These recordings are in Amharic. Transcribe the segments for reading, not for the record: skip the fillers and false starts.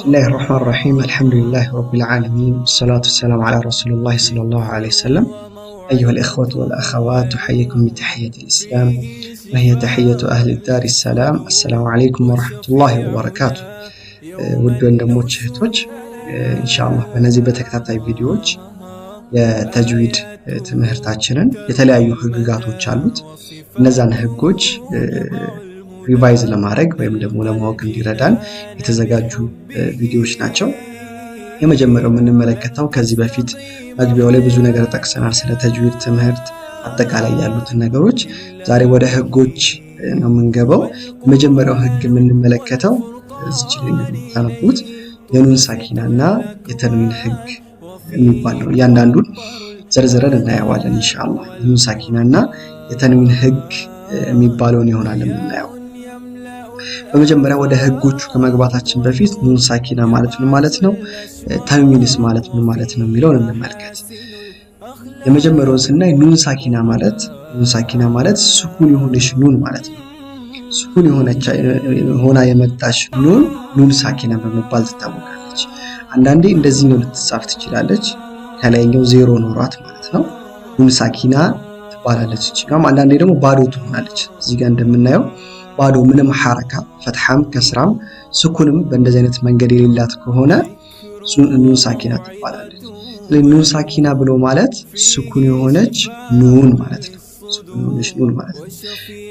بسم الله الرحمن الرحيم الحمد لله رب العالمين والصلاة والسلام على رسول الله صلى الله عليه وسلم. أيها الإخوة والأخوات أحييكم بتحية الإسلام وهي تحية أهل الدار السلام. السلام عليكم ورحمة الله وبركاته. ودو እንደሞች እህቶች ኢንሻአላህ በእነዚህ በተከታታይ ቪዲዮዎች የተጅዊድ ትምህርታችንን የተለያዩ ህግጋቶች አሉት እነዛን ህጎች ሪቫይዝ ለማድረግ ወይም ደግሞ ለማወቅ እንዲረዳን የተዘጋጁ ቪዲዮዎች ናቸው። የመጀመሪያው የምንመለከተው ከዚህ በፊት መግቢያው ላይ ብዙ ነገር ጠቅሰናል ስለ ተጅዊድ ትምህርት አጠቃላይ ያሉትን ነገሮች። ዛሬ ወደ ህጎች ነው የምንገባው። የመጀመሪያው ህግ የምንመለከተው እዚች ላይ እንደምታነቡት የኑን ሳኪናና የተንዊን ህግ የሚባለው እያንዳንዱን ዘርዝረን እናየዋለን ኢንሻአላህ። የኑን ሳኪናና የተንዊን ህግ የሚባለውን ይሆናል የምናየው። በመጀመሪያ ወደ ህጎቹ ከመግባታችን በፊት ኑን ሳኪና ማለት ምን ማለት ነው፣ ተንዊንስ ማለት ምን ማለት ነው የሚለውን እንመልከት። የመጀመሪያውን ስናይ ኑን ሳኪና ማለት ስኩን የሆነች ኑን ማለት ነው። ስኩን ሆና የመጣች ኑን ሳኪና በመባል ትታወቃለች። አንዳንዴ እንደዚህ ነው ልትጻፍ ትችላለች፣ ከላይኛው ዜሮ ኖሯት ማለት ነው ኑን ሳኪና ትባላለች። እቺጋም አንዳንዴ ደግሞ ባዶ ትሆናለች። እዚህ ጋር እንደምናየው ባዶ ምንም ሐረካ ፈትሐም ከስራም ስኩንም በእንደዚህ አይነት መንገድ የሌላት ከሆነ ኑን ሳኪና ትባላለች። ኑን ሳኪና ብሎ ማለት ስኩን የሆነች ኑን ማለት ነው። ስኩን የሆነች ኑን ማለት ነው።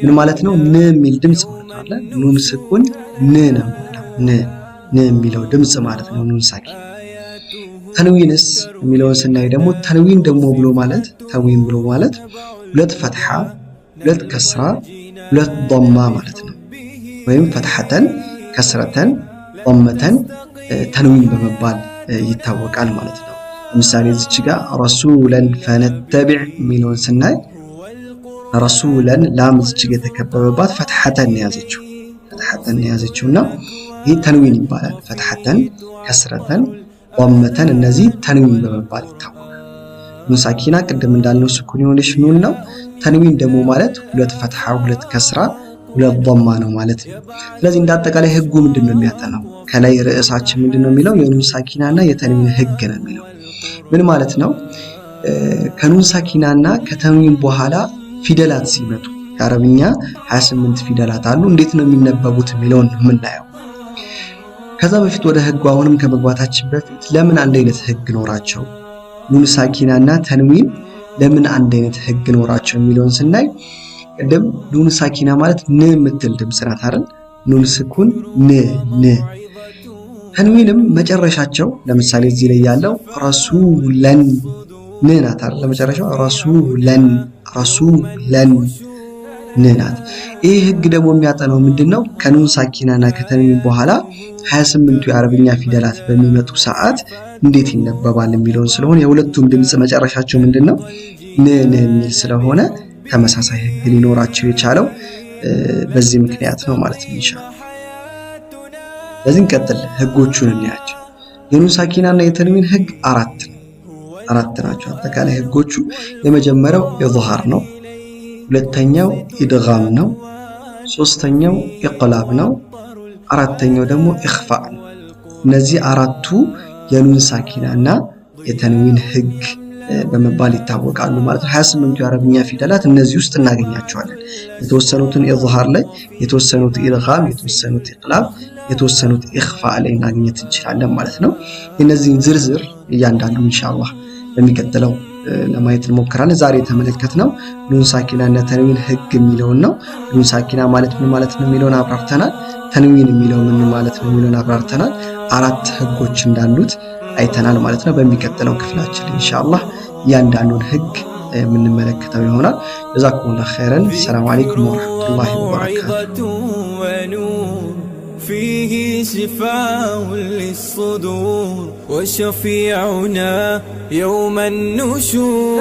ምን ማለት ነው? ን የሚል ድምጽ ማለት ነው። ኑን ስኩን ን ነው። ን የሚለው ድምጽ ማለት ነው ኑን ሳኪና። ተንዊንስ የሚለውን ስናይ ደግሞ ተንዊን ብሎ ማለት ሁለት ፈትሐ ሁለት ከስራ ሁለት ضማ ማለት ነው። ወይም ፈትሐተን ከስረተን ضመተን ተንዊን በመባል ይታወቃል ማለት ነው። ለምሳሌ እዚች ጋር ረሱለን ፈነተቢዕ የሚለውን ስናይ ረሱለን ላም እዚች ጋር የተከበበባት ፈትሐተን ያዘችውና ይህ ተንዊን ይባላል። ፈትሐተን ከስረተን ضመተን እነዚህ ተንዊን በመባል ይታወቃል። ኑን ሳኪና ቅድም እንዳልነው ስኩን የሆነች ኑን ነው። ተንዊን ደግሞ ማለት ሁለት ፈትሐ ሁለት ከስራ ሁለት ضማ ነው ማለት ነው። ስለዚህ እንዳጠቃላይ ህጉ ምንድነው የሚያጠናው? ከላይ ርዕሳችን ምንድነው የሚለው? የኑን ሳኪናና የተንዊን ህግ ነው የሚለው። ምን ማለት ነው? ከኑን ሳኪናና ከተንዊን በኋላ ፊደላት ሲመጡ የአረብኛ 28 ፊደላት አሉ። እንዴት ነው የሚነበቡት የሚለውን የምናየው። ከዛ በፊት ወደ ህጉ አሁንም ከመግባታችን በፊት ለምን አንድ አይነት ህግ ኖራቸው? ኑን ሳኪናና ተንዊን ለምን አንድ አይነት ህግ ኖራቸው የሚለውን ስናይ ቀደም ኑን ሳኪና ማለት ን የምትል ድምጽ ናት አይደል? ኑን ስኩን ን። ተንዊንም መጨረሻቸው ለምሳሌ እዚህ ላይ ያለው ረሱለን ን ናት አይደል? ለመጨረሻው ረሱለን ን ናት። ይህ ህግ ደግሞ የሚያጠናው ምንድነው? ከኑን ሳኪናና ከተንዊን በኋላ 28ቱ የአረብኛ ፊደላት በሚመጡ ሰዓት እንዴት ይነበባል የሚለውን ስለሆነ የሁለቱም ድምጽ መጨረሻቸው ምንድነው? ን የሚል ስለሆነ ተመሳሳይ ህግ ሊኖራቸው የቻለው በዚህ ምክንያት ነው ማለት ነው ኢንሻአላህ። ስለዚህ እንቀጥል፣ ህጎቹን እንያቸው። የኑን ሳኪናና የተንዊን ህግ አራት ናቸው አጠቃላይ ህጎቹ። የመጀመሪያው ኢዝሃር ነው፣ ሁለተኛው ኢድጋም ነው፣ ሶስተኛው ኢቅላብ ነው፣ አራተኛው ደግሞ ኢኽፋእ ነው። እነዚህ አራቱ የኑን ሳኪናና የተንዊን ህግ በመባል ይታወቃሉ ማለት ነው። 28ቱ የአረብኛ ፊደላት እነዚህ ውስጥ እናገኛቸዋለን። የተወሰኑትን ኢዝሃር ላይ፣ የተወሰኑት ኢድጋም፣ የተወሰኑት ኢቅላብ፣ የተወሰኑት ኢኽፋእ ላይ ማግኘት እንችላለን ማለት ነው። የነዚህን ዝርዝር እያንዳንዱ ኢንሻአላህ በሚቀጥለው ለማየት እንሞክራለን። ዛሬ የተመለከትነው ኑን ሳኪናና ተንዊን ህግ የሚለውን ነው። ኑን ሳኪና ማለት ምን ማለት ነው የሚለውን አብራርተናል። ተንዊን የሚለው ምን ማለት ነው የሚለውን አብራርተናል። አራት ህጎች እንዳሉት አይተናል ማለት ነው። በሚቀጥለው ክፍላችን ኢንሻአላህ እያንዳንዱን ህግ የምንመለከተው ይሆናል። ጀዛኩሙላሁ ኸይረን። ሰላም አለይኩም ወራህመቱላሂ ወበረካቱ። فيه شفاء للصدور وشفيعنا يوم النشور.